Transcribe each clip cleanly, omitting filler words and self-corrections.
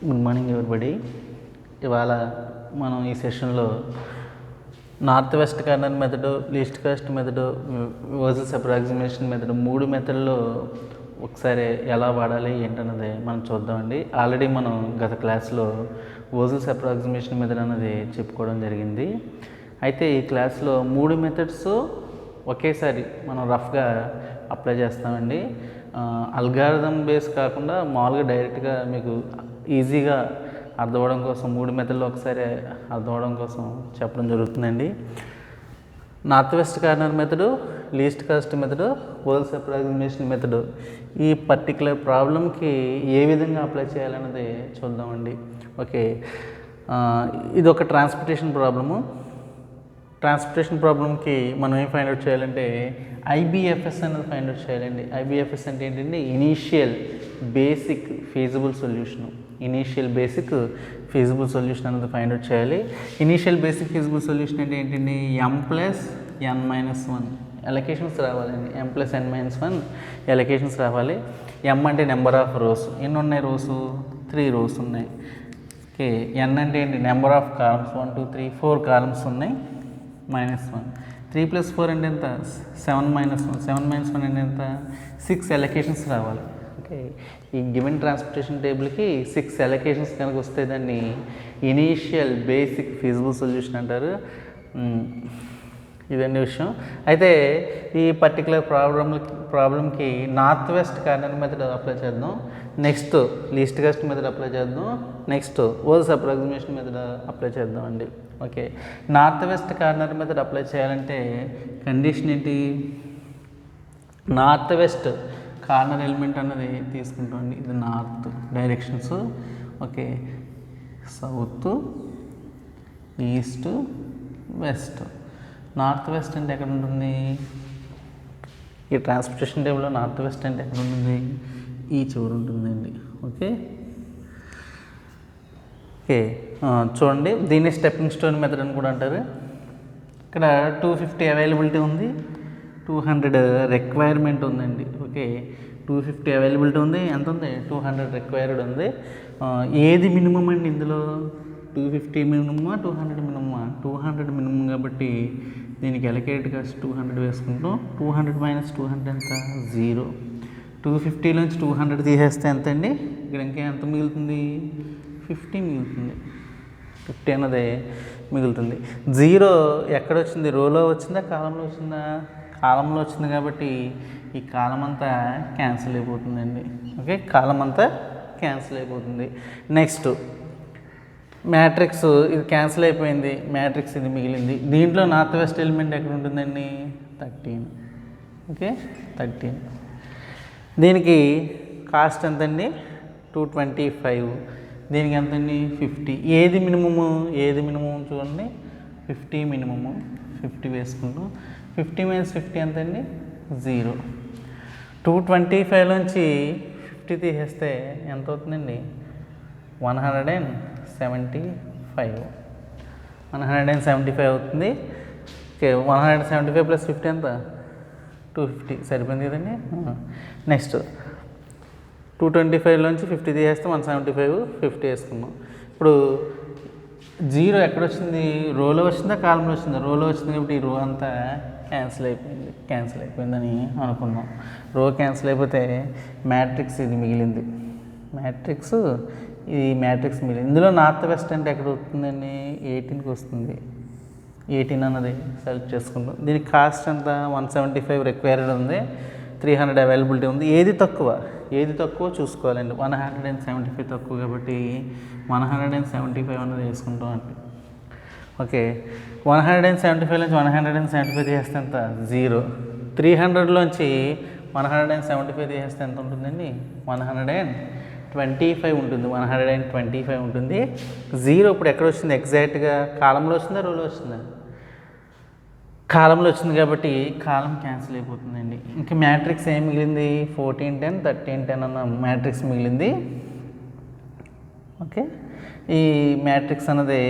Good morning everybody. ఇవాళ మనం ఈ సెషన్లో north west corner method, least cost method versus approximation method 3 మెథడ్లో ఒకసారి ఎలా వాడాలి ఏంటన్నది మనం చూద్దామండి. ఆల్రెడీ మనం గత క్లాస్లో వర్సెస్ అప్రాక్సిమేషన్ మెథడ్ అన్నది చెప్పుకోవడం జరిగింది. అయితే ఈ క్లాస్లో 3 మెథడ్స్ ఒకేసారి మనం రఫ్గా అప్లై చేస్తామండి. అల్గారిథం బేస్ కాకుండా మామూలుగా డైరెక్ట్గా మీకు ఈజీగా అర్థమవడం కోసం 3 మెథడ్లు ఒకసారి అర్థమవడం కోసం చెప్పడం జరుగుతుందండి. North west corner method, least cost method, versus approximation method ఈ పర్టికులర్ ప్రాబ్లంకి ఏ విధంగా అప్లై చేయాలన్నది చూద్దామండి. ఓకే, ఇది ఒక ట్రాన్స్పోర్టేషన్ ప్రాబ్లము. ట్రాన్స్పోర్టేషన్ ప్రాబ్లంకి మనం ఏం ఫైండ్ అవుట్ చేయాలంటే ఐబిఎఫ్ఎస్ అనేది ఫైండ్ అవుట్ చేయాలండి. ఐబిఎఫ్ఎస్ అంటే ఏంటంటే initial basic feasible solution. Initial basic feasible solution అనేది ఫైండ్ అవుట్ చేయాలి. ఇనీషియల్ బేసిక్ ఫీజిబుల్ సొల్యూషన్ అంటే ఏంటండి, m+n-1 ఎలకేషన్స్ రావాలండి. m+n-1 ఎలకేషన్స్ రావాలి. m అంటే నెంబర్ ఆఫ్ రోస్. ఎన్ని ఉన్నాయి రోస్? 3 రోస్ ఉన్నాయి. ఓకే, n అంటే ఏంటి, నెంబర్ ఆఫ్ కాలమ్స్. 1 2 3 4 కాలమ్స్ ఉన్నాయి. -1. 3 + 4 అంటే ఎంత? 7 - 1. 7 - 1 అంటే ఎంత? 6 ఎలకేషన్స్ రావాలి. ఓకే, ఈ గివెన్ ట్రాన్స్పోర్టేషన్ టేబుల్కి 6 ఎలకేషన్స్ కనుక వస్తే దాన్ని ఇనీషియల్ బేసిక్ ఫీజిబుల్ సొల్యూషన్ అంటారు. ఇదండి విషయం. అయితే ఈ పర్టికులర్ ప్రాబ్లంకి north west corner method apply చేద్దాం. Next least cost method apply చేద్దాం. Next versus approximation method apply చేద్దాం అండి. Okay, north west corner method apply చేయాలంటే కండిషన్ ఏంటి, నార్త్ వెస్ట్ కార్నర్ ఎలిమెంట్ అన్నది తీసుకుంటామండి. ఇది north directions. Okay, south, east, west. North west అంటే ఎక్కడ ఉంటుంది? ఈ ట్రాన్స్పోర్టేషన్ టేబుల్లో నార్త్ వెస్ట్ అంటే ఎక్కడ ఉంటుంది? ఈ చివరి ఉంటుందండి. ఓకే ఓకే చూడండి, దీన్ని స్టెప్పింగ్ స్టోన్ మెథడ్ అని కూడా అంటారు. ఇక్కడ 250 అవైలబిలిటీ ఉంది, 200 రిక్వైర్మెంట్ ఉందండి. ఓకే, 250 అవైలబిలిటీ ఉంది, ఎంత ఉంది? 200 రిక్వైర్డ్ ఉంది. ఏది మినిమం అండి ఇందులో? 250 మినిమమా, 200 మినిమమా? 200 మినిమం కాబట్టి దీనికి అలొకేటెడ్ కాస్ట్ 200 వేసుకుంటాం. 200 - 200 ఎంత? 0. 250లోంచి 200 తీసేస్తే ఎంత అండి? ఇక్కడ ఇంకా ఎంత మిగులుతుంది? 50 మిగులుతుంది. 50 అన్నది మిగులుతుంది. 0 ఎక్కడ వచ్చింది? రోలో వచ్చిందా, కాలంలో వచ్చిందా? కాలంలో వచ్చింది కాబట్టి ఈ కాలం అంతా క్యాన్సిల్ అయిపోతుందండి. ఓకే, కాలం అంతా క్యాన్సిల్ అయిపోతుంది. నెక్స్ట్ మ్యాట్రిక్స్, ఇది క్యాన్సిల్ అయిపోయింది. మ్యాట్రిక్స్ ఇది మిగిలింది. దీంట్లో నార్త్ వెస్ట్ ఎలిమెంట్ ఎక్కడ ఉంటుందండి? 13. ఓకే, 13. దీనికి కాస్ట్ ఎంతండి? 225. దీనికి ఎంతండి? 50. ఏది మినిమము? ఏది మినిమం చూడండి, 50 మినిమము. 50 వేసుకుంటాం. 50 - 50 ఎంతండి? 0. 225లోంచి 50 తీసేస్తే ఎంత అవుతుందండి? 175. 175 అవుతుంది. ఓకే, 175 + 50 ఎంత? 250. సరిపోయింది కదండి. నెక్స్ట్ 225లోంచి 50 తీసేస్తే 175, 50 వేసుకున్నాం. ఇప్పుడు 0 ఎక్కడొచ్చింది? రోలో వచ్చిందా, కాలంలో వచ్చిందా? రోలో వచ్చింది కాబట్టి ఈ రో అంతా క్యాన్సిల్ అయిపోయిందని అనుకున్నాం. రో క్యాన్సిల్ అయిపోతే మ్యాట్రిక్స్ ఇది మిగిలింది. ఈ మ్యాట్రిక్స్ మిగిలింది. ఇందులో నార్త్ వెస్ట్ అంటే ఎక్కడ వస్తుందండి? 18కి వస్తుంది. 18 అన్నది సెలెక్ట్ చేసుకుంటాం. దీనికి కాస్ట్ ఎంత? 175 రిక్వైర్డ్ ఉంది, 300 అవైలబిలిటీ ఉంది. ఏది తక్కువ చూసుకోవాలండి. 175 తక్కువ కాబట్టి 175 అన్నది వేసుకుంటాం అంటే. ఓకే, 175 నుంచి 175 తీసేస్తే ఎంత? 0. 300లోంచి 175 తీసేస్తే ఎంత ఉంటుందండి? 125 ఉంటుంది. 125 ఉంటుంది. 0 ఇప్పుడు ఎక్కడ వచ్చింది? ఎగ్జాక్ట్గా కాలంలో వచ్చిందా, రోలో వచ్చిందా? కాలంలో వచ్చింది కాబట్టి కాలం క్యాన్సిల్ అయిపోతుందండి. ఇంకా మ్యాట్రిక్స్ ఏం మిగిలింది? 14 10 13 10 అన్న మ్యాట్రిక్స్ మిగిలింది. ఓకే, ఈ మ్యాట్రిక్స్ అన్నది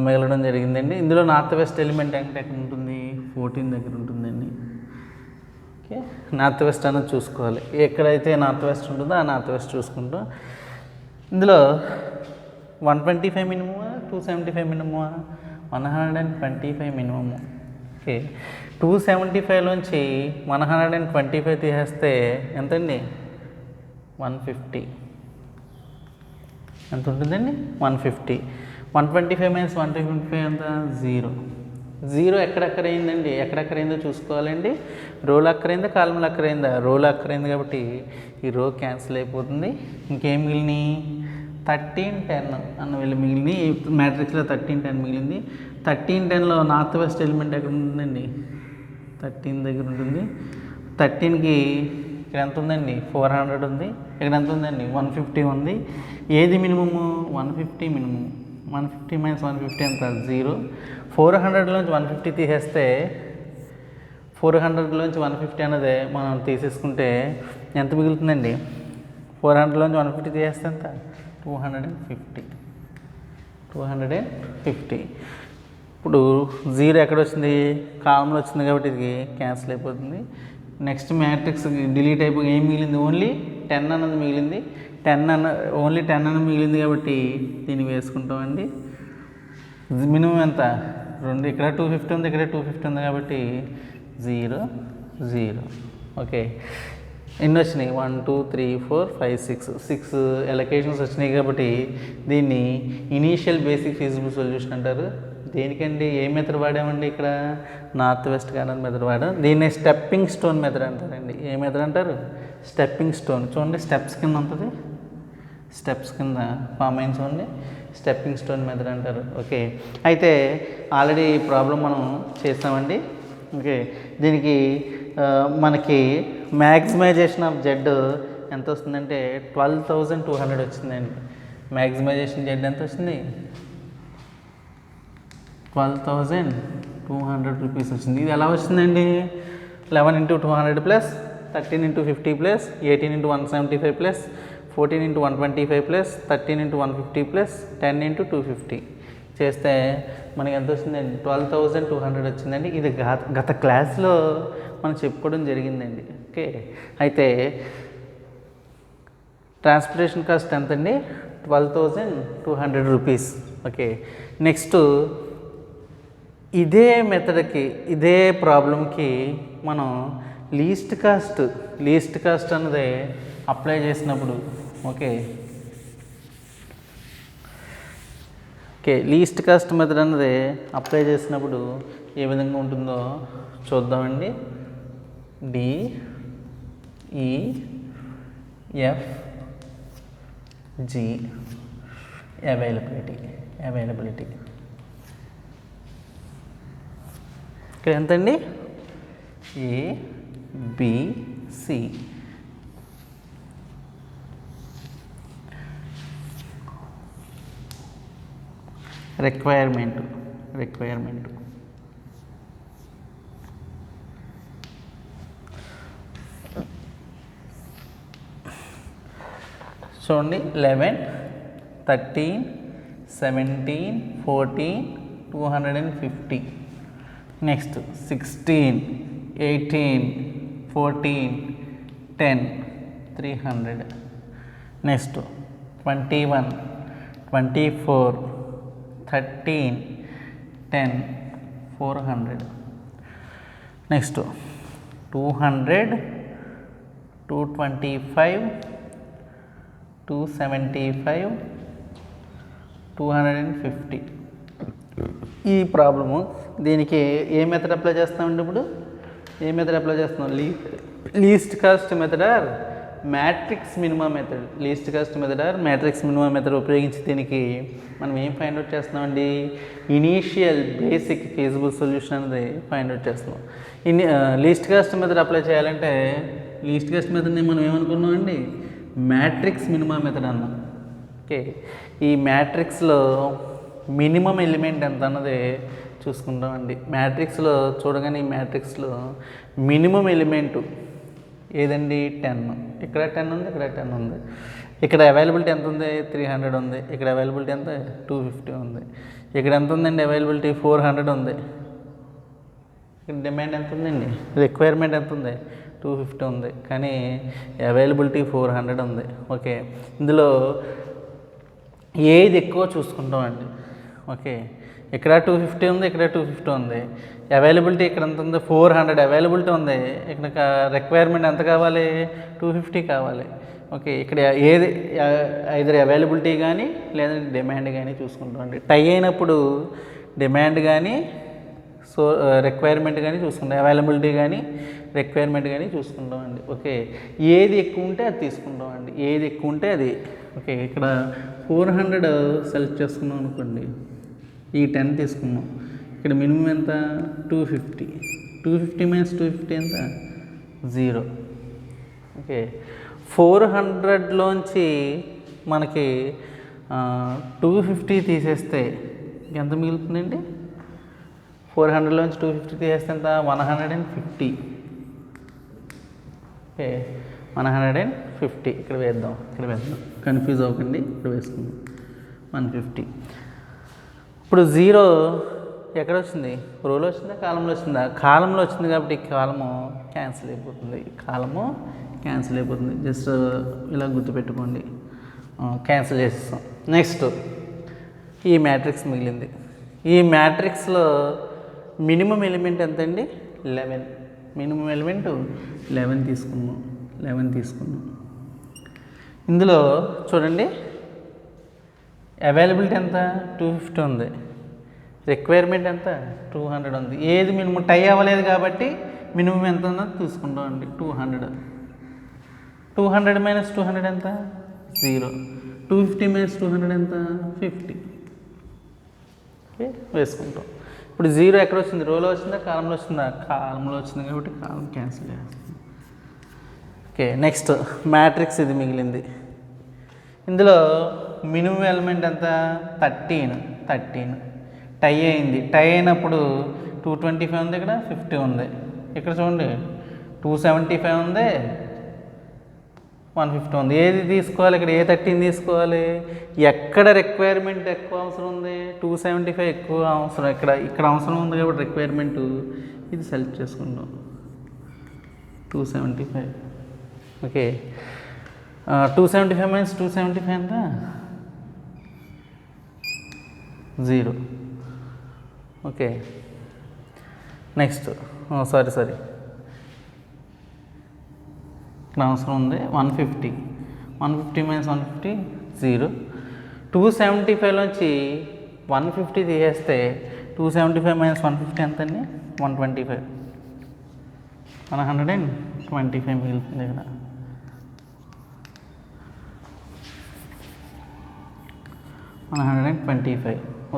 మిగలడం జరిగిందండి. ఇందులో నార్త్ వెస్ట్ ఎలిమెంట్ అంటే ఎక్కడ ఉంటుంది? 14 దగ్గర ఉంటుందండి. ఓకే, నార్త్ వెస్ట్ అన్నది చూసుకోవాలి. ఎక్కడైతే నార్త్ వెస్ట్ ఉంటుందో ఆ నార్త్ వెస్ట్ చూసుకుంటాం. ఇందులో 125 మినిమమా 275 మినిమమా 125 మినిమము. ఓకే, 275లోంచి 125 తీసేస్తే ఎంతండి? 150. ఎంత ఉంటుందండి? 150. 125 మైనస్ 125 ఎంత? 0. 0 ఎక్కడెక్కడ అయిందండి? ఎక్కడెక్కడ అయిందో చూసుకోవాలండి. రోలో అక్కరైందా, కాలంలో అక్కరైందా? రోలో అక్కరైంది కాబట్టి ఈ రో క్యాన్సిల్ అయిపోతుంది. ఇంకేం మిగిలినాయి? 13, 10 అన్న వీళ్ళు మిగిలింది. మ్యాట్రిక్స్లో 13, 10 మిగిలింది. 13, 10లో నార్త్ వెస్ట్ ఎలిమెంట్ ఎక్కడ ఉంటుందండి? 13 దగ్గర ఉంటుంది. 13కి ఇక్కడ ఎంత ఉందండి? 400 ఉంది. ఇక్కడ ఎంత ఉందండి? 150 ఉంది. ఏది మినిమము? 150 మినిమం. 150 మైనస్ 150 ఎంత? 0. 400లోంచి 150 తీసేస్తే 400లోంచి 150 అన్నదే మనం తీసేసుకుంటే ఎంత మిగులుతుందండి? 400లోంచి 150 తీసేస్తే ఎంత? 250. ఇప్పుడు 0 ఎక్కడ వచ్చింది? కాలంలో వచ్చింది కాబట్టి ఇది క్యాన్సిల్ అయిపోతుంది. నెక్స్ట్ మ్యాట్రిక్స్ డిలీట్ అయిపోయి ఏం మిగిలింది? ఓన్లీ 10 అన్నది మిగిలింది. ఓన్లీ 10 అన్నది మిగిలింది కాబట్టి దీన్ని వేసుకుంటామండి. మినిమం ఎంత? 2. ఇక్కడ 250 ఉంది, ఇక్కడ 250 ఉంది కాబట్టి 0, 0. ఓకే, ఎన్ని వచ్చినాయి? 1, 2, 3, 4, 5, 6 ఎలకేషన్స్ వచ్చినాయి కాబట్టి దీన్ని ఇనీషియల్ బేసిక్ ఫీజిబుల్ సొల్యూషన్ అంటారు. దేనికండి? ఏ మెథడ్ వాడామండి? ఇక్కడ నార్త్ వెస్ట్ కార్నర్ మెథడ్ వాడాం. దీన్ని స్టెప్పింగ్ స్టోన్ మెథడ్ అంటారండి. ఏ మెథడ్ అంటారు? Stepping stone. చూడండి, స్టెప్స్ కింద ఉంటుంది. స్టెప్స్ కింద ఫామ్ అయింది చూడండి, స్టెప్పింగ్ స్టోన్ మెథడ్ అంటారు. ఓకే, అయితే ఆల్రెడీ ఈ ప్రాబ్లం మనం చేసామండి. ఓకే, దీనికి మనకి మ్యాక్సిమైజేషన్ ఆఫ్ జెడ్ ఎంత వస్తుందంటే 12,200 వచ్చిందండి. మ్యాక్సిమైజేషన్ జెడ్ ఎంత వచ్చింది? 12,200 రూపీస్ వచ్చింది. ఇది ఎలా వచ్చిందండి? 11 × 200 plus 13 × 50 plus 18 × 175 plus 14 × 125 plus 13 × 150 plus 10 × 250 చేస్తే మనకి ఎంత వచ్చిందండి? 12,200 వచ్చిందండి. ఇది గత క్లాస్లో మనం చెప్పుకోవడం జరిగిందండి. ఓకే, అయితే ట్రాన్స్పోర్టేషన్ కాస్ట్ ఎంతండి? 12,200 రూపీస్. ఓకే, నెక్స్ట్ ఇదే మెథడ్కి, ఇదే ప్రాబ్లంకి మనం లీస్ట్ కాస్ట్ అన్నది అప్లై చేసినప్పుడు ఓకే లీస్ట్ కాస్ట్ మెథడ్ అన్నది అప్లై చేసినప్పుడు ఏ విధంగా ఉంటుందో చూద్దామండి. DEFG అవైలబిలిటీ ఇక్కడ ఎంతండి? ABC. రిక్వైర్మెంట్ చూడండి, 11, 13, 17, 14, 250. నెక్స్ట్ 16, 18, 14, 10, 300. నెక్స్ట్ 21, 24, 13, 10, 400. నెక్స్ట్ 200, 225, 275, 250. ఈ ప్రాబ్లము దీనికి ఏ మెథడ్ అప్లై చేస్తామండి? ఇప్పుడు ఏ మెథడ్ అప్లై చేస్తున్నాం? Least cost method or matrix minimum method. Least cost method or matrix minimum method ఉపయోగించి దీనికి మనం ఏం ఫైండ్ అవుట్ చేస్తున్నామండి? ఇనీషియల్ బేసిక్ ఫీజిబుల్ సొల్యూషన్ అనేది ఫైండ్ అవుట్ చేస్తున్నాం. లీస్ట్ కాస్ట్ మెథడ్ అప్లై చేయాలంటే లీస్ట్ కాస్ట్ మెథడ్ని మనం ఏమనుకున్నామండి? మ్యాట్రిక్స్ మినిమం మెథడ్ అన్నాం. ఓకే, ఈ మ్యాట్రిక్స్లో మినిమం ఎలిమెంట్ ఎంత అన్నది చూసుకుంటామండి. మ్యాట్రిక్స్లో చూడగానే ఈ మ్యాట్రిక్స్లో మినిమం ఎలిమెంటు ఏదండి? 10. ఇక్కడ 10 ఉంది, ఇక్కడ 10 ఉంది. ఇక్కడ అవైలబిలిటీ ఎంత ఉంది? 300 ఉంది. ఇక్కడ అవైలబిలిటీ ఎంత? 250 ఉంది. ఇక్కడ ఎంత ఉందండి? అవైలబిలిటీ 400 ఉంది. ఇక్కడ డిమాండ్ ఎంత ఉందండి? రిక్వైర్మెంట్ ఎంత ఉంది? 250 ఉంది. కానీ అవైలబిలిటీ 400 ఉంది. ఓకే, ఇందులో ఏది ఎక్కువ చూసుకుంటామండి. ఓకే, ఇక్కడ 250 ఉంది, ఇక్కడ 250 ఉంది. అవైలబిలిటీ ఇక్కడ ఎంత ఉంది? 400 అవైలబిలిటీ ఉంది. ఇక్కడ రిక్వైర్మెంట్ ఎంత కావాలి? 250 కావాలి. ఓకే, ఇక్కడ ఏది ఐదర్ అవైలబిలిటీ కానీ లేదంటే డిమాండ్ కానీ చూసుకుంటామండి. టై అయినప్పుడు డిమాండ్ కానీ రిక్వైర్మెంట్ కానీ చూసుకుంటాం, అవైలబిలిటీ కానీ రిక్వైర్మెంట్ కానీ చూసుకుంటామండి. ఓకే, ఏది ఎక్కువ ఉంటే అది తీసుకుంటామండి, ఏది ఎక్కువ ఉంటే అది. ఓకే, ఇక్కడ 400 సెలెక్ట్ చేసుకున్నాం అనుకోండి, ఈ 10 తీసుకున్నాం. ఇక్కడ మినిమం ఎంత? 250. 250 మైనస్ 250 ఎంత? 0. ఓకే, 400లోంచి మనకి 250 తీసేస్తే ఎంత మిగులుతుందండి? 400లోంచి 250 తీసేస్తే ఎంత? 150. ఓకే, 150 ఇక్కడ వేద్దాం, కన్ఫ్యూజ్ అవ్వకండి, ఇక్కడ వేసుకుందాం 150. ఇప్పుడు 0 ఎక్కడ వచ్చింది? రోలో వచ్చిందా, కాలంలో వచ్చిందా? కాలంలో వచ్చింది కాబట్టి కాలము క్యాన్సిల్ అయిపోతుంది, జస్ట్ ఇలా గుర్తుపెట్టుకోండి, క్యాన్సిల్ చేసేస్తాం. నెక్స్ట్ ఈ మ్యాట్రిక్స్ మిగిలింది. ఈ మ్యాట్రిక్స్లో మినిమం ఎలిమెంట్ ఎంతండి? 11. మినిమం ఎలిమెంట్ 11 తీసుకున్నాం. ఇందులో చూడండి, అవైలబిలిటీ ఎంత? 250 ఉంది. రిక్వైర్మెంట్ ఎంత? 200 ఉంది. ఏది మినిమం టై అవ్వలేదు కాబట్టి మినిమం ఎంత ఉందో తీసుకుంటాం అండి, 200. 200 మైనస్ 200 ఎంత? 0. 250 మైనస్ 200 ఎంత? 50. ఓకే, వేసుకుంటాం. ఇప్పుడు 0 ఎక్కడ వచ్చింది? రోలో వచ్చిందా, కాలంలో వచ్చిందా? కాలంలో వచ్చింది కాబట్టి కాలం క్యాన్సిల్ చేస్తాం. ఓకే, నెక్స్ట్ మ్యాట్రిక్స్ ఇది మిగిలింది. ఇందులో మినిమం ఎలిమెంట్ ఎంత? 13. టై అయింది. టై అయినప్పుడు 225 ఉంది, ఇక్కడ 50 ఉంది. ఇక్కడ చూడండి 275 ఉంది, 150 ఉంది. ఏది తీసుకోవాలి? ఇక్కడ ఏ 13 తీసుకోవాలి? ఎక్కడ రిక్వైర్మెంట్ ఎక్కువ అవసరం ఉంది? 275 ఎక్కువ అవసరం, ఇక్కడ అవసరం ఉంది కాబట్టి రిక్వైర్మెంట్ ఇది సెలెక్ట్ చేసుకుందాం, 275. ఓకే, 275 మైనస్ 275 ఎంత? 0. ఓకే, నెక్స్ట్ సారీ ఇక్కడ అవసరం ఉంది 150. 150 మైనస్ 150 0. 275లోంచి 150 తీసేస్తే 275 మైనస్ 150 ఎంత అండి? 125. 125 మిగులుతుంది ఇక్కడ.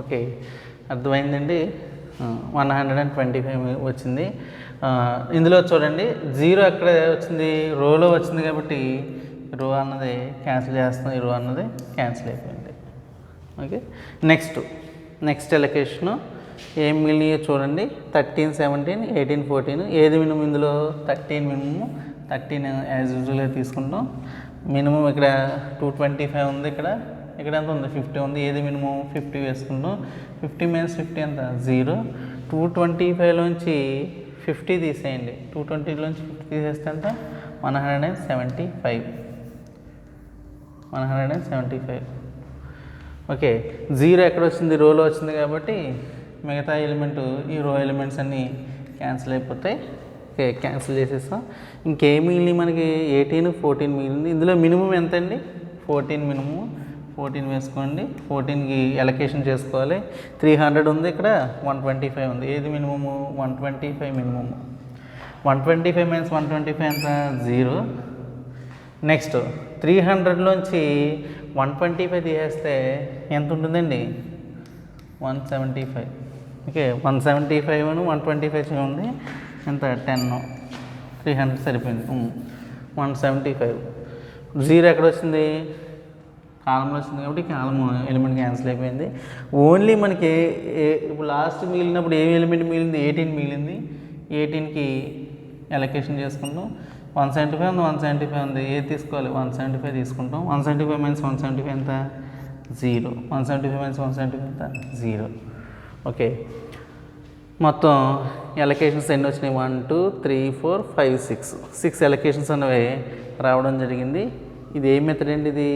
ఓకే, అర్థమైందండి. 125 వచ్చింది. ఇందులో చూడండి 0 ఎక్కడ వచ్చింది? రోలో వచ్చింది కాబట్టి రో అన్నది క్యాన్సిల్ చేస్తాం, ఈ రో అన్నది క్యాన్సిల్ అయిపోయింది. ఓకే, నెక్స్ట్ ఎలకేషను ఏం మిగిలినాయో చూడండి. 13, 17, 18, 14. ఏది మినిమం? ఇందులో 13 మినిమము. 13 యాజ్ యూజువల్గా తీసుకుంటాం. మినిమం ఇక్కడ 225 ఉంది, ఇక్కడ ఎంత ఉంది? 50 ఉంది. ఏది మినిమం? 50 వేసుకుంటాం. 50 మైనస్ 50 ఎంత? 0. 225లోంచి 50 తీసేయండి. 220లోంచి 50 తీసేస్తే ఎంత? 175. ఓకే, 0 ఎక్కడ వచ్చింది? రోలో వచ్చింది కాబట్టి మిగతా ఎలిమెంట్, ఈ రో ఎలిమెంట్స్ అన్నీ క్యాన్సిల్ అయిపోతాయి. ఓకే, క్యాన్సిల్ చేసేస్తాం. ఇంకేం మిగిలింది మనకి? 18, 14 మిగిలింది. ఇందులో మినిమం ఎంత అండి? 14 మినిమము. 14 వేసుకోండి. 14కి ఎలకేషన్ చేసుకోవాలి. 300 ఉంది, ఇక్కడ 125 ఉంది. ఏది మినిమము? 125 మినిమము. 125 మైనస్ 125 ఎంత? 0. నెక్స్ట్ 300లోంచి 125 తీసేస్తే ఎంత ఉంటుందండి? 175. ఓకే, 175 125 చూడండి ఎంత? 10. 300 సరిపోయింది. 175. 0 ఎక్కడ వచ్చింది? కాలంలో వచ్చింది కాబట్టి కాలం ఎలిమెంట్ క్యాన్సిల్ అయిపోయింది. ఓన్లీ మనకి ఇప్పుడు లాస్ట్ మిగిలినప్పుడు ఏ ఎలిమెంట్ మిగిలింది? 18 మిగిలింది. 18కి ఎలకేషన్ చేసుకుంటాం. 175 ఉంది, 175 ఉంది. ఏది తీసుకోవాలి? 175 తీసుకుంటాం. 175 మైనస్ 175 ఎంత? 0. 175 మైనస్ 175 ఎంత? 0. ఓకే, మొత్తం ఎలకేషన్స్ ఎన్ని వచ్చినాయి? 1, 2, 3, 4, 5, 6 ఎలకేషన్స్ అనేవి రావడం జరిగింది. ఇది ఏ మెథడ్ అండి? ఇది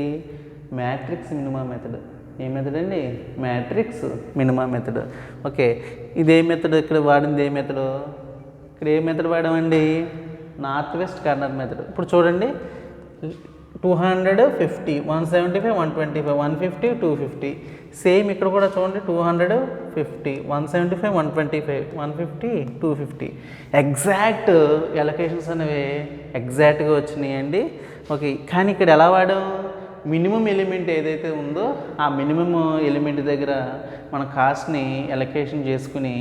మ్యాట్రిక్స్ మినిమా మెథడ్. ఏ మెథడ్ అండి? Matrix minimum method. ఓకే, ఇదే మెథడ్ ఇక్కడ వాడింది ఏ మెథడ్? ఇక్కడ ఏ మెథడ్ వాడామండి? North west corner method. ఇప్పుడు చూడండి 250, 175, 125, 150, 250. సేమ్ ఇక్కడ కూడా చూడండి 250, 175, 125, 150, 250. ఎగ్జాక్ట్ ఎలకేషన్స్ అనేవి ఎగ్జాక్ట్గా వచ్చినాయండి. ఓకే, కానీ ఇక్కడ ఎలా వాడాం? మినిమం ఎలిమెంట్ ఏదైతే ఉందో ఆ మినిమం ఎలిమెంట్ దగ్గర మన కాస్ట్ని ఎలకేషన్ చేసుకుని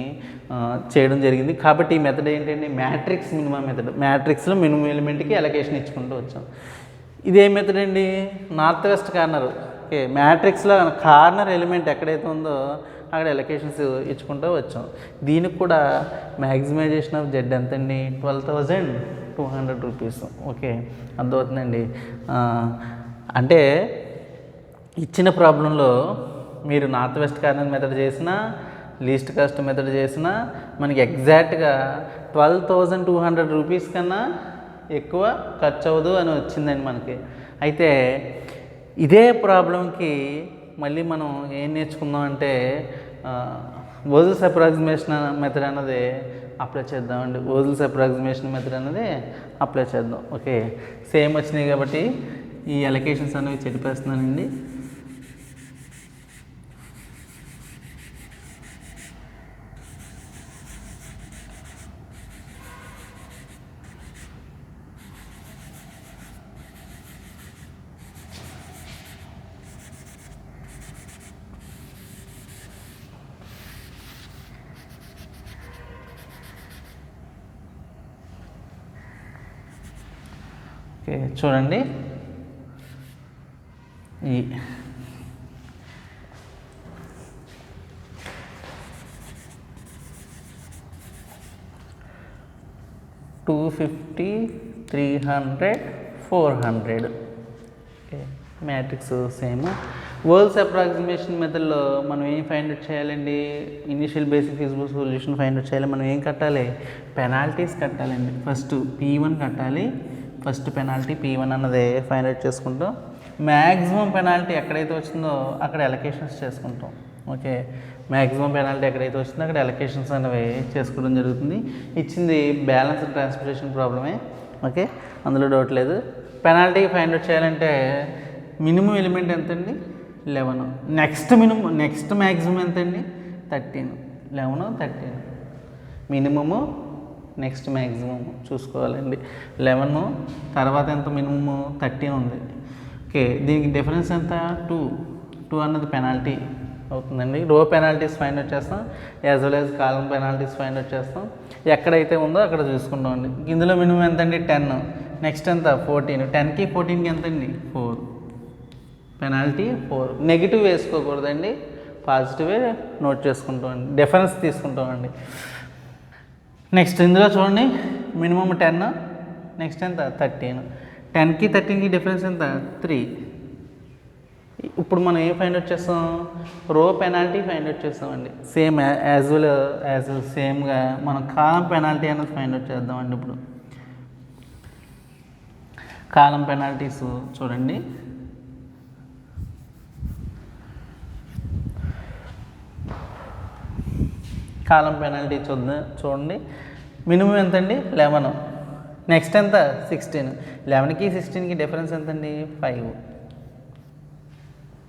చేయడం జరిగింది. కాబట్టి ఈ మెథడ్ ఏంటంటే మ్యాట్రిక్స్ మినిమం మెథడ్. మ్యాట్రిక్స్లో మినిమం ఎలిమెంట్కి ఎలకేషన్ ఇచ్చుకుంటూ వచ్చాం. ఇదే మెథడ్ అండి నార్త్ వెస్ట్ కార్నర్. ఓకే, మ్యాట్రిక్స్లో కార్నర్ ఎలిమెంట్ ఎక్కడైతే ఉందో అక్కడ ఎలకేషన్స్ ఇచ్చుకుంటూ వచ్చాం. దీనికి కూడా మ్యాక్సిమైజేషన్ ఆఫ్ జెడ్ ఎంతండి? 12,200 రూపీస్. ఓకే, అర్థమవుతుందండి. అంటే ఇచ్చిన ప్రాబ్లంలో మీరు నార్త్ వెస్ట్ కార్నర్ మెథడ్ చేసినా లీస్ట్ కాస్ట్ మెథడ్ చేసినా మనకి ఎగ్జాక్ట్గా 12,200 రూపీస్ కన్నా ఎక్కువ ఖర్చు అవ్వదు అని వచ్చిందండి మనకి. అయితే ఇదే ప్రాబ్లంకి మళ్ళీ మనం ఏం నేర్చుకుందాం అంటే ఓజల్స్ అప్రాక్సిమేషన్ మెథడ్ అన్నది అప్లై చేద్దామండి. ఓజల్స్ అప్రాక్సిమేషన్ మెథడ్ అనేది అప్లై చేద్దాం. ఓకే, సేమ్ వచ్చినాయి కాబట్టి ఈ అలొకేషన్స్ అనేవి చెప్పేస్తున్నానండి. ఓకే, చూడండి ఈ 250, 300, 400. Okay, matrix same. Vogel's approximation మెథడ్లో మనం ఏం ఫైండ్ అవుట్ చేయాలండి? Initial basic feasible solution find out చేయాలి. మనం ఏం కట్టాలి? పెనాల్టీస్ కట్టాలండి. ఫస్ట్ P1 కట్టాలి. ఫస్ట్ పెనాల్టీ P1 అన్నది ఫైండ్ అవుట్ చేసుకుంటాం. మ్యాక్సిమం పెనాల్టీ ఎక్కడైతే వచ్చిందో అక్కడ ఎలకేషన్స్ చేసుకుంటాం. ఓకే, మ్యాక్సిమం పెనాల్టీ ఎక్కడైతే వచ్చిందో అక్కడ ఎలకేషన్స్ అనేవి చేసుకోవడం జరుగుతుంది. ఇచ్చింది బ్యాలెన్స్డ్ ట్రాన్స్పోర్టేషన్ ప్రాబ్లమే. ఓకే, అందులో డౌట్ లేదు. పెనాల్టీ ఫైండ్ అవుట్ చేయాలంటే మినిమం ఎలిమెంట్ ఎంతండి? 11. నెక్స్ట్ మ్యాక్సిమం ఎంతండి? 13. 11, 13 మినిమము, నెక్స్ట్ మ్యాక్సిమం చూసుకోవాలండి. 11 తర్వాత ఎంత? మినిమము 13 ఉంది. ఓకే, దీనికి డిఫరెన్స్ ఎంత? 2 అన్నది పెనాల్టీ అవుతుందండి. రో పెనాల్టీస్ ఫైండ్ అవుట్ చేస్తాం, యాజ్ వెల్ యాజ్ కాలం పెనాల్టీస్ ఫైండ్ అవుట్ చేస్తాం. ఎక్కడైతే ఉందో అక్కడ చూసుకుంటామండి. ఇందులో మినిమం ఎంతండి? 10. నెక్స్ట్ ఎంత? 14. 10కి 14కి ఎంతండి? 4. పెనాల్టీ 4. నెగిటివ్ వేసుకోకూడదండి, పాజిటివే నోట్ చేసుకుంటామండి, డిఫరెన్స్ తీసుకుంటామండి. నెక్స్ట్ ఇందులో చూడండి మినిమం 10, నెక్స్ట్ ఎంత? 13. 10కి 13కి డిఫరెన్స్ ఎంత? 3. ఇప్పుడు మనం ఏం ఫైండ్ అవుట్ చేస్తాం? రో పెనాల్టీ ఫైండ్ అవుట్ చేస్తామండి. సేమ్ యాజ్ వెల్ సేమ్గా మనం కాలం పెనాల్టీ అనేది ఫైండ్ అవుట్ చేద్దామండి. ఇప్పుడు కాలం పెనాల్టీస్ చూడండి. కాలం పెనాల్టీ చూడండి. మినిమం ఎంతండి? 11. నెక్స్ట్ ఎంత? 16. 11కి 16కి డిఫరెన్స్ ఎంతండి? 5.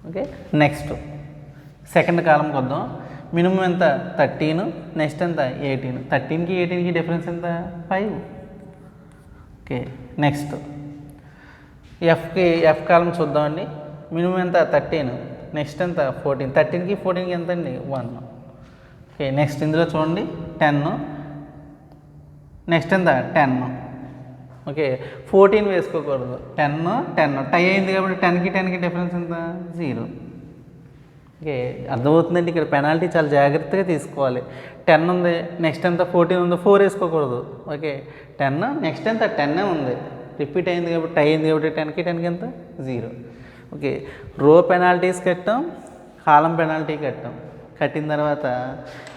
ఓకే, నెక్స్ట్ సెకండ్ కాలంకి వద్దాం. మినిమం ఎంత? 13. నెక్స్ట్ ఎంత? 18. 13కి 18కి డిఫరెన్స్ ఎంత? 5. ఓకే, నెక్స్ట్ ఎఫ్ కాలం చూద్దామండి. మినిమం ఎంత? 13. నెక్స్ట్ ఎంత? 14. 13కి 14కి ఎంత అండి? 1. ఓకే, నెక్స్ట్ ఇందులో చూడండి 10. నెక్స్ట్ ఎంత? 10. ఓకే, 14 వేసుకోకూడదు. 10 టై అయింది కాబట్టి 10కి 10కి డిఫరెన్స్ ఎంత? 0. ఓకే, అర్థమవుతుందండి. ఇక్కడ పెనాల్టీ చాలా జాగ్రత్తగా తీసుకోవాలి. 10 ఉంది, నెక్స్ట్ ఎంత? 14 ఉంది, 4 వేసుకోకూడదు. ఓకే, 10 నెక్స్ట్ ఎంత? 10 ఉంది, రిపీట్ అయింది కాబట్టి టై అయింది కాబట్టి 10కి 10కి ఎంత? 0. ఓకే, రో పెనాల్టీస్ కట్టాం, కాలం పెనాల్టీ కట్టాం. కట్టిన తర్వాత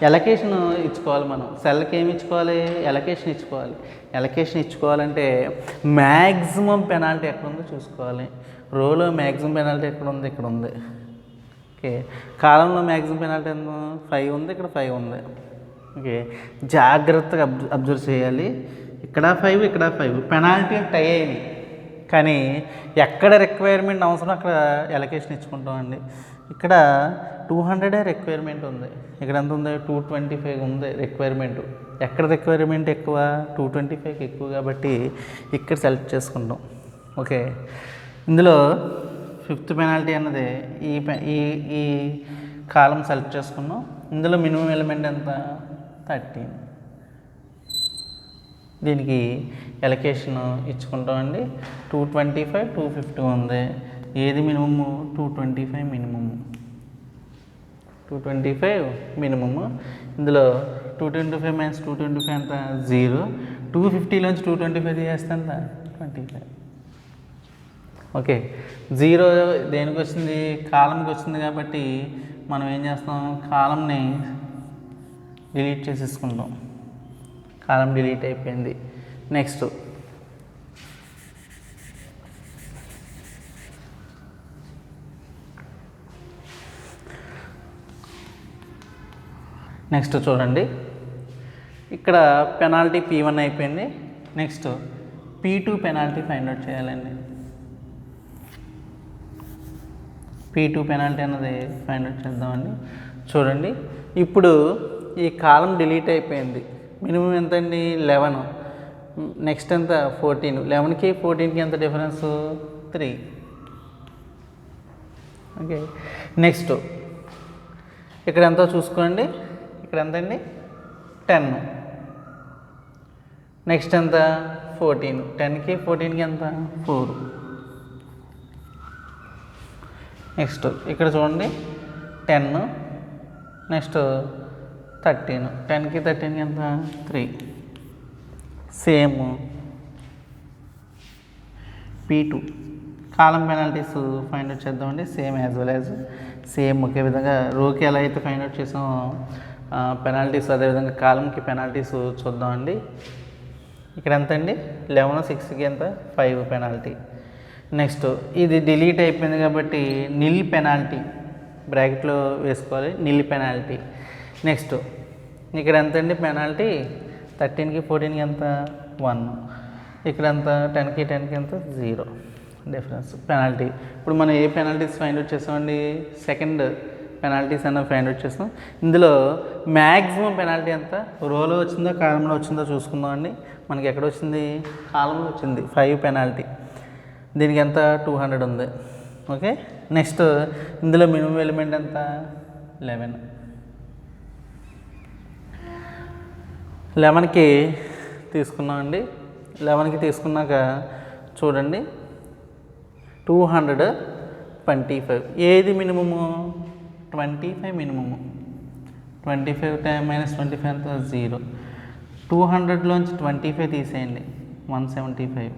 ఎలకేషన్ ఇచ్చుకోవాలి. మనం సెల్కి ఏమి ఇచ్చుకోవాలి? ఎలకేషన్ ఇచ్చుకోవాలి. ఎలకేషన్ ఇచ్చుకోవాలంటే మ్యాక్సిమం పెనాల్టీ ఎక్కడ ఉందో చూసుకోవాలి. రోలో మ్యాక్సిమం పెనాల్టీ ఎక్కడ ఉంది? ఇక్కడ ఉంది. ఓకే, కాలంలో మ్యాక్సిమం పెనాల్టీ ఎంత 5 ఉంది, ఇక్కడ 5 ఉంది. ఓకే, జాగ్రత్తగా అబ్జర్వ్ చేయాలి. ఇక్కడ 5, ఇక్కడ 5, పెనాల్టీ టై అయింది. కానీ ఎక్కడ రిక్వైర్మెంట్ అవసరం అక్కడ ఎలకేషన్ ఇచ్చుకుంటామండి. ఇక్కడ 200 రిక్వైర్మెంట్ ఉంది, ఇక్కడ ఎంత ఉంది 225 ఉంది రిక్వైర్మెంట్. ఎక్కడ రిక్వైర్మెంట్ ఎక్కువ 225కి ఎక్కువ కాబట్టి ఇక్కడ సెలెక్ట్ చేసుకుంటాం. ఓకే, ఇందులో 5th పెనాల్టీ అన్నది ఈ కాలం సెలెక్ట్ చేసుకున్నాం. ఇందులో మినిమం ఎలిమెంట్ ఎంత 13. దీనికి ఎలకేషన్ ఇచ్చుకుంటామండి. 225, 250 ఉంది. ఏది మినిమము 225 మినిమము, 225 మినిమము. ఇందులో 225 మైనస్ 225 ఎంత 0. 250లోంచి 225 తీసేస్తే ఎంత 25. ఓకే, 0 దేనికి వచ్చింది కాలంకి వచ్చింది కాబట్టి మనం ఏం చేస్తాం కాలంని డిలీట్ చేసేసుకుంటాం. కాలం డిలీట్ అయిపోయింది. నెక్స్ట్ చూడండి, ఇక్కడ పెనాల్టీ P1 అయిపోయింది. Next P2 penalty find out చేయాలండి. P2 పెనాల్టీ అన్నది ఫైండ్ అవుట్ చేద్దామండి. చూడండి, ఇప్పుడు ఈ కాలం డిలీట్ అయిపోయింది. మినిమం ఎంత అండి 11, నెక్స్ట్ ఎంత 14. 11కి 14కి ఎంత డిఫరెన్స్ 3. ఓకే, నెక్స్ట్ ఇక్కడ ఎంతో చూసుకోండి. ఇక్కడ ఎంత అండి 10, నెక్స్ట్ ఎంత 14. 10కి 14కి ఎంత 4. నెక్స్ట్ ఇక్కడ చూడండి 10, నెక్స్ట్ 13. 10కి 13కి ఎంత 3. Same P2 column penalties find out చేద్దామండి. Same as well as same ఒకే విధంగా రోకి ఎలా అయితే ఫైండ్ అవుట్ చేసామో పెనాల్టీస్ అదేవిధంగా కాలంకి పెనాల్టీస్ చూద్దామండి. ఇక్కడ ఎంత అండి 11, 6కి ఎంత 5 పెనాల్టీ. నెక్స్ట్ ఇది డిలీట్ అయిపోయింది కాబట్టి నిల్ పెనాల్టీ బ్రాకెట్లో వేసుకోవాలి, నిల్ పెనాల్టీ. నెక్స్ట్ ఇక్కడ ఎంత అండి పెనాల్టీ 13కి 14కి ఎంత 1. ఇక్కడ ఎంత 10కి 10కి ఎంత 0 డిఫరెన్స్ పెనాల్టీ. ఇప్పుడు మనం ఏ పెనాల్టీస్ ఫైండ్ అవుట్ చేస్తామండి సెకండ్ పెనాల్టీస్ అన్న ఫైండ్ అవుట్ చేస్తాం. ఇందులో మ్యాక్సిమం పెనాల్టీ ఎంత రోలో వచ్చిందో కాలంలో వచ్చిందో చూసుకుందాం అండి. మనకి ఎక్కడ వచ్చింది కాలంలో వచ్చింది 5 పెనాల్టీ. దీనికి ఎంత 200 ఉంది. ఓకే, నెక్స్ట్ ఇందులో మినిమం ఎలిమెంట్ ఎంత 11. 11కి తీసుకున్నామండి. 11కి తీసుకున్నాక చూడండి 225. ఏది మినిమము 25 మినిమము. 25 మైనస్ 25 ఎంత 0. 200లోంచి 25 తీసేయండి 175.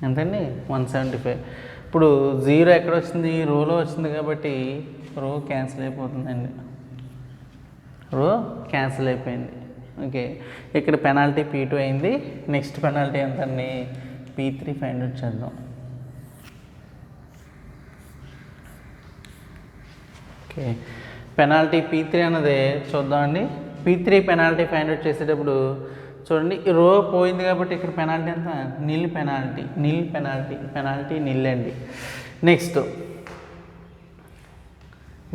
ఎంతండి 175. ఇప్పుడు 0 ఎక్కడ వచ్చింది రోలో వచ్చింది కాబట్టి రో క్యాన్సిల్ అయిపోతుందండి, రో క్యాన్సిల్ అయిపోయింది. ఓకే, ఇక్కడ పెనాల్టీ P2 అయింది. నెక్స్ట్ పెనాల్టీ ఎంత అండి P3 ఫైండ్ అవుట్ చేద్దాం. ఓకే, పెనాల్టీ P3 అన్నది చూద్దామండి. P3 పెనాల్టీ ఫైండ్ అవుట్ చేసేటప్పుడు చూడండి రో పోయింది కాబట్టి ఇక్కడ పెనాల్టీ ఎంత నిల్ పెనాల్టీ, నిల్ పెనాల్టీ, పెనాల్టీ నిల్ అండి. నెక్స్ట్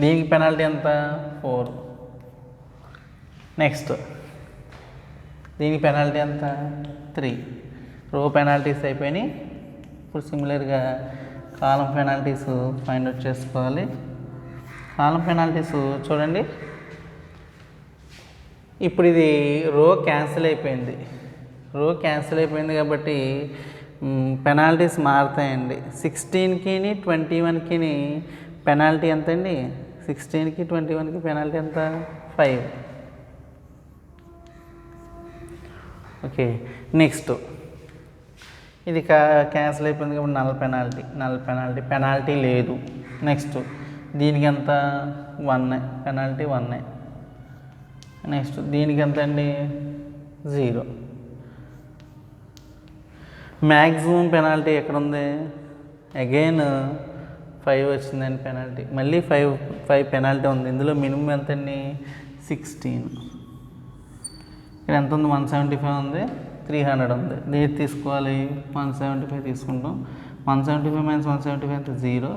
దీనికి పెనాల్టీ ఎంత 4. నెక్స్ట్ దీనికి పెనాల్టీ ఎంత 3. రో పెనాల్టీస్ అయిపోయినాయి. ఇప్పుడు సిమిలర్గా కాలం పెనాల్టీస్ ఫైండ్ అవుట్ చేసుకోవాలి. కాలం పెనాల్టీస్ చూడండి, ఇప్పుడు ఇది రో క్యాన్సిల్ అయిపోయింది. రో క్యాన్సిల్ అయిపోయింది కాబట్టి పెనాల్టీస్ మారుతాయండి. 16కి 21కి పెనాల్టీ ఎంత అండి 16కి 21కి పెనాల్టీ ఎంత 5. ఓకే, నెక్స్ట్ ఇది క్యాన్సిల్ అయిపోయింది కాబట్టి null penalty, null penalty, penalty లేదు. నెక్స్ట్ దీనికి ఎంత 1 పెనాల్టీ 1. నెక్స్ట్ దీనికి ఎంత అండి 0. మ్యాక్సిమం పెనాల్టీ ఎక్కడ ఉంది అగైన్ 5 వచ్చిందండి పెనాల్టీ. మళ్ళీ 5 పెనాల్టీ ఉంది. ఇందులో మినిమం ఎంత అండి 16. ఇక్కడ ఎంత ఉంది 175 ఉంది, 300 ఉంది. దేని తీసుకోవాలి 175 తీసుకుంటాం. 175 మైనస్ 175 ఎంత 0.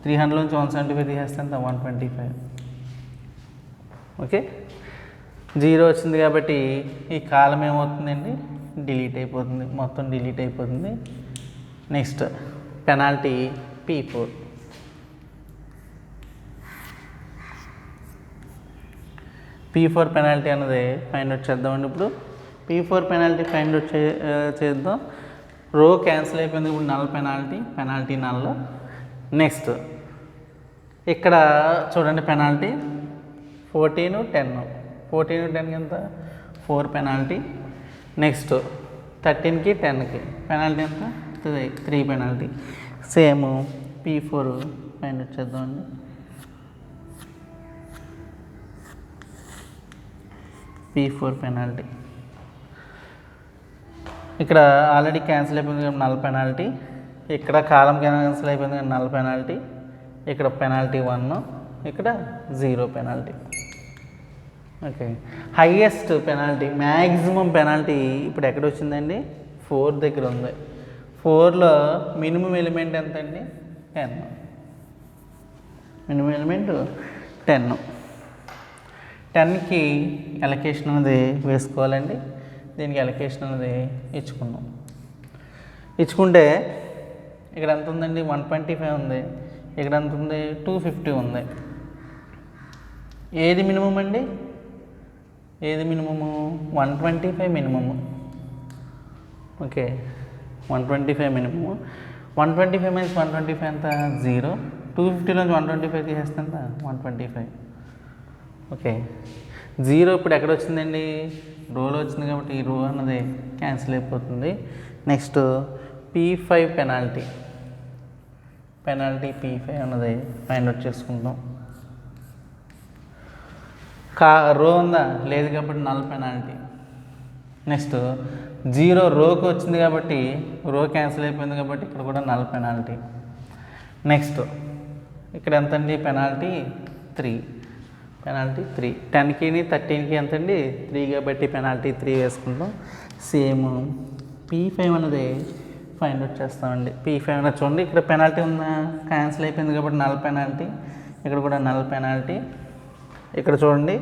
300లోంచి 175 తీసేస్తే ఎంత 125. ఓకే 0 వచ్చింది కాబట్టి ఈ కాలం ఏమవుతుందండి డిలీట్ అయిపోతుంది, మొత్తం డిలీట్ అయిపోతుంది. Next penalty P4. P4 penalty అన్నది ఫైండ్ అవుట్ చేద్దామండి. ఇప్పుడు P4 పెనాల్టీ ఫైండ్ అవుట్ చేద్దాం. రో క్యాన్సిల్ అయిపోయింది. ఇప్పుడు నల్ పెనాల్టీ నల్. నెక్స్ట్ ఇక్కడ చూడండి పెనాల్టీ 14, 10. 14, 10కి ఎంత 4 పెనాల్టీ. నెక్స్ట్ 13కి 10కి పెనాల్టీ ఎంత 3 penalty. Same P4 find out చేద్దామండి. P4 పెనాల్టీ ఇక్కడ ఆల్రెడీ క్యాన్సిల్ అయిపోయింది కాబట్టి నల్ పెనాల్టీ. ఇక్కడ కాలం క్యాన్సిల్ అయిపోయింది కానీ నల్ పెనాల్టీ. ఇక్కడ పెనాల్టీ 1, ఇక్కడ 0 penalty. Okay highest penalty maximum penalty ఇప్పుడు ఎక్కడ వచ్చిందండి 4 దగ్గర ఉంది. 4లో మినిమం ఎలిమెంట్ ఎంత అండి 10. Minimum element 10. 10కి అలొకేషన్ అనేది వేసుకోవాలండి. దీనికి అలొకేషన్ అనేది ఇచ్చుకుంటే ఇక్కడ ఎంత ఉందండి 125 ఉంది. ఇక్కడ ఎంత ఉంది 250 ఉంది. ఏది మినిమం అండి, ఏది minimum 125 minimum. Okay 125 minimum. 125 minus 125 ఎంత 0. 250లోంచి 125 తీసేస్తే ఎంత 125. ఓకే 0 ఇప్పుడు ఎక్కడ వచ్చిందండి రోలో వచ్చింది కాబట్టి ఈ రో అన్నది క్యాన్సిల్ అయిపోతుంది. నెక్స్ట్ P5 పెనాల్టీ P5 అన్నది ఫైండ్ అవుట్ చేసుకుంటాం. రో ఉందా లేదు కాబట్టి నల్ పెనాల్టీ. నెక్స్ట్ 0 రోకి వచ్చింది కాబట్టి రో క్యాన్సిల్ అయిపోయింది కాబట్టి ఇక్కడ కూడా నల్ పెనాల్టీ. నెక్స్ట్ ఇక్కడ ఎంత అండి పెనాల్టీ 3. 10కి 13కి ఎంత అండి 3 కాబట్టి పెనాల్టీ 3 వేసుకుంటాం. సేమ్ P5 అన్నది ఫైండ్ అవుట్ చేస్తామండి. P5 అన్నది చూడండి ఇక్కడ పెనాల్టీ ఉందా క్యాన్సిల్ అయిపోయింది కాబట్టి నల్ పెనాల్టీ. ఇక్కడ కూడా నల్ పెనాల్టీ. ఇక్కడ చూడండి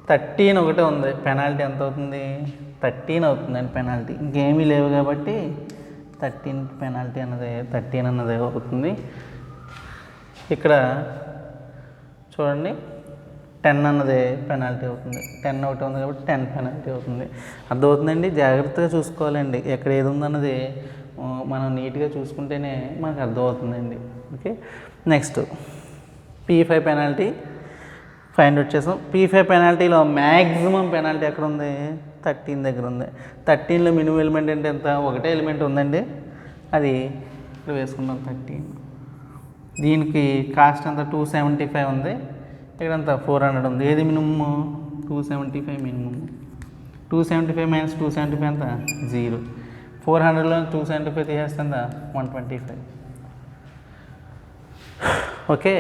13 ఒకటే ఉంది. పెనాల్టీ ఎంత అవుతుంది 13 అవుతుందండి పెనాల్టీ. ఇంకేమీ లేవు కాబట్టి 13 పెనాల్టీ అన్నది 13 అన్నది అవుతుంది. ఇక్కడ చూడండి 10 అన్నది పెనాల్టీ అవుతుంది. 10 ఒకటి ఉంది కాబట్టి 10 పెనాల్టీ అవుతుంది. అర్థమవుతుందండి. జాగ్రత్తగా చూసుకోవాలండి. ఎక్కడ ఏది ఉందన్నది మనం నీట్గా చూసుకుంటేనే మనకు అర్థమవుతుందండి. Okay next P5 penalty find out చేసాం. P5 పెనాల్టీలో మ్యాక్సిమం పెనాల్టీ ఎక్కడ ఉంది 13 దగ్గర ఉంది. 13లో మినిమం ఎలిమెంట్ అంటే ఎంత ఒకటే ఎలిమెంట్ ఉందండి, అది ఇక్కడ వేసుకుంటాం 13. దీనికి కాస్ట్ అంతా 275 ఉంది. ఇక్కడంతా 400 ఉంది. ఏది మినిమము 275 మినిమము. 275 మైనస్ 275 ఎంత 0. 400లో 275 తీసేస్తే 125. ఓకే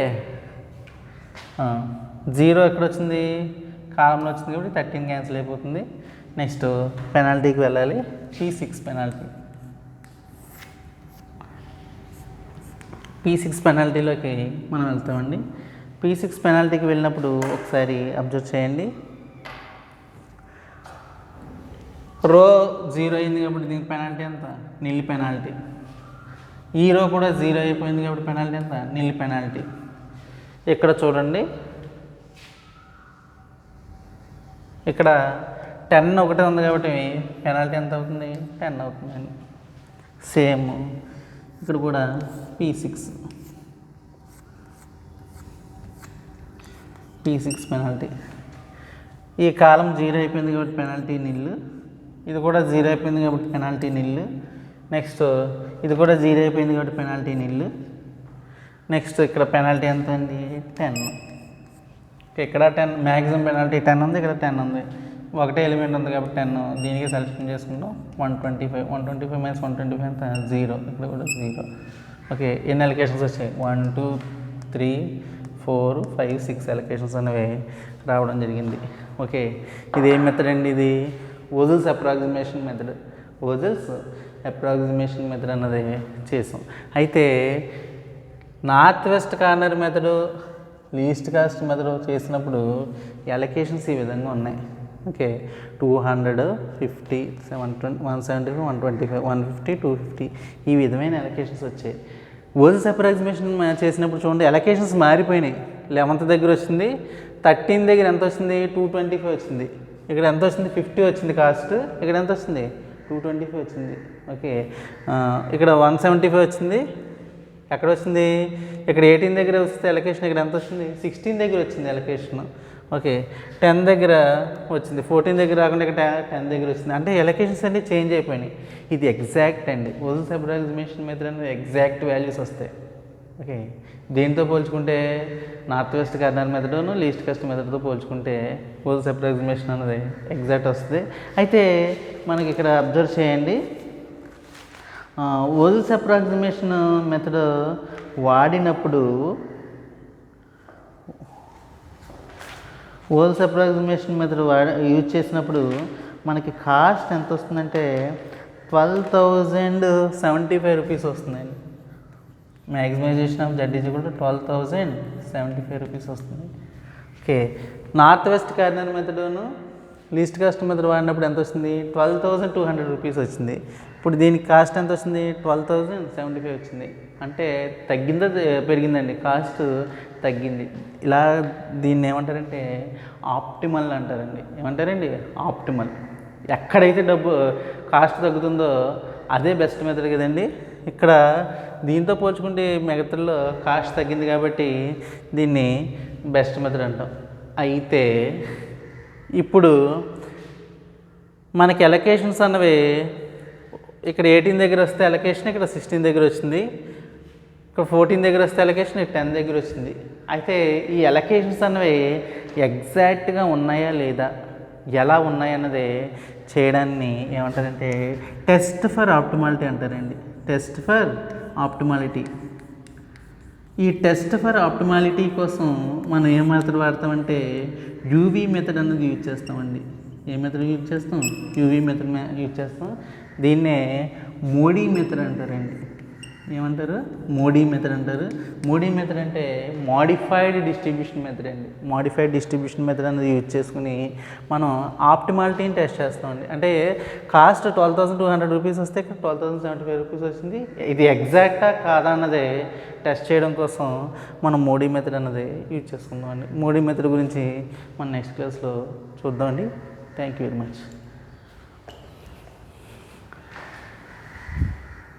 0 ఎక్కడ వచ్చింది కాలంలో వచ్చింది కాబట్టి 13 క్యాన్సిల్ అయిపోతుంది. నెక్స్ట్ పెనాల్టీకి వెళ్ళాలి. P6 penalty. P6 పెనాల్టీలోకి మనం వెళ్తామండి. P6 పెనాల్టీకి వెళ్ళినప్పుడు ఒకసారి అబ్జర్వ్ చేయండి. రో 0 అయింది కాబట్టి దీనికి పెనాల్టీ ఎంత నిల్ పెనాల్టీ. ఈ రో కూడా 0 అయిపోయింది కాబట్టి పెనాల్టీ ఎంత నిల్ పెనాల్టీ. ఇక్కడ చూడండి ఇక్కడ 10 ఒకటే ఉంది కాబట్టి పెనాల్టీ ఎంత అవుతుంది 10 అవుతుందండి. సేమ్ ఇక్కడ కూడా P6 పెనాల్టీ. ఈ కాలం 0 అయిపోయింది కాబట్టి పెనాల్టీ నిల్. ఇది కూడా 0 అయిపోయింది కాబట్టి పెనాల్టీ నిల్. నెక్స్ట్ ఇది కూడా 0 అయిపోయింది కాబట్టి పెనాల్టీ నిల్. నెక్స్ట్ ఇక్కడ పెనాల్టీ ఎంత అండి 10. ఇక్కడ 10 మ్యాక్సిమం పెనాల్టీ 10 ఉంది, ఇక్కడ 10 ఉంది. ఒకటే ఎలిమెంట్ ఉంది కాబట్టి 10. దీనికి సెలెక్షన్ చేసుకుంటాం 125 మైనస్ 125 ఎంత 0. ఇక్కడ కూడా 0. ఓకే, ఎన్ని అలొకేషన్స్ వచ్చాయి? 1 2 3 4 5 6 అలొకేషన్స్ అనేవి రావడం జరిగింది. ఓకే, ఇది ఏం మెథడ్ అండి? ఇది ఓజల్స్ అప్రాక్సిమేషన్ మెథడ్. ఓజల్స్ అప్రాక్సిమేషన్ మెథడ్ అన్నది చేసాం. అయితే north west corner method, least cost method చేసినప్పుడు అలొకేషన్స్ ఈ విధంగా ఉన్నాయి. ఓకే, 200 50 175 125 150 250 ఈ విధమైన అలొకేషన్స్ వచ్చాయి. ఓజల్స్ అప్రాక్సిమేషన్ చేసినప్పుడు చూడండి, అలొకేషన్స్ మారిపోయినాయి. 11th దగ్గర వచ్చింది, 13 దగ్గర ఎంత వచ్చింది? 225 వచ్చింది. ఇక్కడ ఎంత వచ్చింది? 50 వచ్చింది కాస్ట్. ఇక్కడ ఎంత వచ్చింది? 225 వచ్చింది. ఓకే, ఇక్కడ 175 వచ్చింది. ఎక్కడ వచ్చింది? ఇక్కడ 18 దగ్గర వస్తే అలొకేషన్ ఇక్కడ ఎంత వచ్చింది? 16 దగ్గర వచ్చింది అలొకేషన్. ఓకే, 10 దగ్గర వచ్చింది. 14 దగ్గర రాకుండా ఇక్కడ 10 దగ్గర వచ్చింది. అంటే అలొకేషన్స్ అన్నీ చేంజ్ అయిపోయినాయి. ఇది ఎగ్జాక్ట్ అండి. ఓజల్స్ అప్రాక్సిమేషన్ మెథడ్ అనేది ఎగ్జాక్ట్ వాల్యూస్ వస్తాయి. ఓకే, దేంతో పోల్చుకుంటే నార్త్ వెస్ట్ కార్నర్ మెథడ్ను లీస్ట్ కాస్ట్ మెథడ్తో పోల్చుకుంటే ఓజల్స్ అప్రాక్సిమేషన్ అనేది ఎగ్జాక్ట్ వస్తుంది. అయితే మనకి ఇక్కడ అబ్జర్వ్ చేయండి, ఓజల్స్ అప్రాక్సిమేషన్ మెథడ్ వాడినప్పుడు ఓజల్స్ అప్రాక్సిమేషన్ మెథడ్ యూజ్ చేసినప్పుడు మనకి కాస్ట్ ఎంత వస్తుందంటే 12,075 రూపీస్ వస్తుందండి. Maximization of Z is equal to 12,075 rupees వస్తుంది. ఓకే, నార్త్ వెస్ట్ కార్నర్ మెథడ్ను లీస్ట్ కాస్ట్ మెథడ్ వాడినప్పుడు ఎంత వస్తుంది? 12,200 రూపీస్ వచ్చింది. ఇప్పుడు దీనికి కాస్ట్ ఎంత వచ్చింది? 12,075 వచ్చింది. అంటే తగ్గిందా పెరిగిందండి? కాస్ట్ తగ్గింది. ఇలా దీన్ని ఏమంటారంటే ఆప్టిమల్ అంటారండి. ఏమంటారండి? ఆప్టిమల్. ఎక్కడైతే కాస్ట్ తగ్గుతుందో అదే బెస్ట్ మెథడ్ కదండి. ఇక్కడ దీంతో పోల్చుకుంటే మిగతాలో కాస్ట్ తగ్గింది కాబట్టి దీన్ని బెస్ట్ మెథడ్ అంటాం. అయితే ఇప్పుడు మనకి అలొకేషన్స్ అన్నవి ఇక్కడ 18 దగ్గర వస్తే అలొకేషన్ ఇక్కడ 16 దగ్గర వచ్చింది. ఇక్కడ 14 దగ్గర వస్తే అలొకేషన్ 10 దగ్గర వచ్చింది. అయితే ఈ అలొకేషన్స్ అన్నవి ఎగ్జాక్ట్గా ఉన్నాయా లేదా, ఎలా ఉన్నాయన్నది చేయడాన్ని ఏమంటారంటే టెస్ట్ ఫర్ ఆప్టిమాలిటీ అంటారండి. Test for optimality. ఈ టెస్ట్ ఫర్ ఆప్టిమాలిటీ కోసం మనం ఏ మెథడ్ వాడతామంటే యూవీ మెథడ్ అన్నది యూజ్ చేస్తామండి. ఏ మెథడ్ యూజ్ చేస్తాం? యూవీ మెథడ్ యూజ్ చేస్తాం. దీన్నే మోడీ మెథడ్ అంటారండి. ఏమంటారు? మోడీ మెథడ్ అంటారు. మోడీ మెథడ్ అంటే మోడిఫైడ్ డిస్ట్రిబ్యూషన్ మెథడ్ అండి. మోడిఫైడ్ డిస్ట్రిబ్యూషన్ మెథడ్ అనేది యూజ్ చేసుకుని మనం ఆప్టిమాలిటీని టెస్ట్ చేస్తామండి. అంటే కాస్ట్ 12,200 రూపీస్ వస్తే ఇక్కడ 12,075 రూపీస్ వచ్చింది. ఇది ఎగ్జాక్టా కాదా అన్నది టెస్ట్ చేయడం కోసం మనం మోడీ మెథడ్ అన్నది యూజ్ చేసుకుందామండి. మోడీ మెథడ్ గురించి మనం నెక్స్ట్ క్లాస్లో చూద్దామండి. Thank you very much.